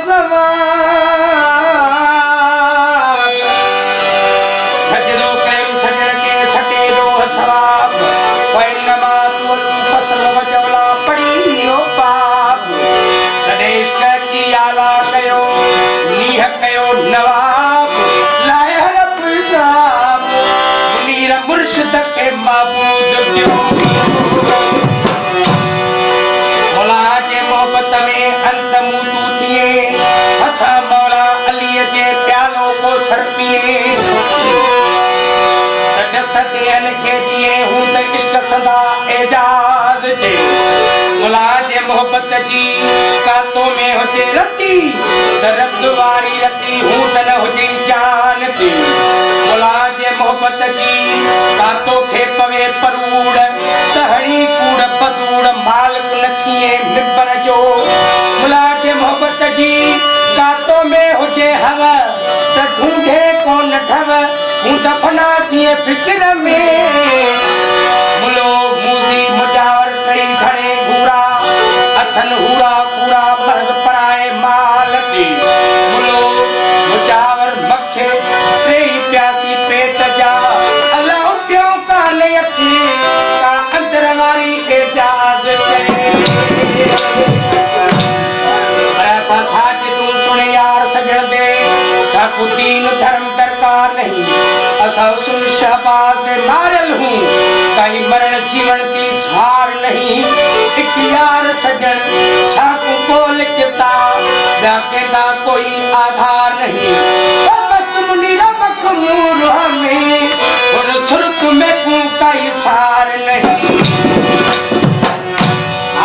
समा सजदो कयो सजण के सटे दो सवाब पैनमा तू फसल वजवला पड़ी ओ बाप गणेश की आला कयो नीह कयो नवाब लाए हरप साहब मुनीर मुर्शिद के माबूद दियो मौला जे मोहब्बत में अंत मुतू थिए हथा मौला अली जे प्यालो को सरपिए सदियन के दिए हूं त इश्क सदा एजाज जे मौला जे मोहब्बत जी कातो में हुजे रती त रत वारी रती हूं त न हुजे जान थी मौला जे मोहब्बत जी कातो खे पवे परूड़ त हणी कूड़ बदूड़ मालिक न थिए मिंबर जो मौला जे मोहब्बत जी कातो में हुजे हवा त ढूंढे कोन ठव हूं दफना थिए फिक्र में मुलो मूजी मुजावर कई घणे घूरा अथन हूरा पूरा मर्द पराए माल की मुलो मुजावर मखे त्रेई प्यासी पेट जा अल्लाह क्यों काले अखी का अंदर वारी एजाज करे ऐसा साच तू सुन यार सजण दे साकू दीन धर्म दरकार नहीं असा सुन शहबाज दे मारल हूं कहीं मरण जीवन की सार नहीं एक यार सजन साकू को लिखता जाके दा कोई आधार नहीं मस्त मुनीरा मखमूर हमें और सुरत में कोई सार नहीं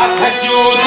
असजूद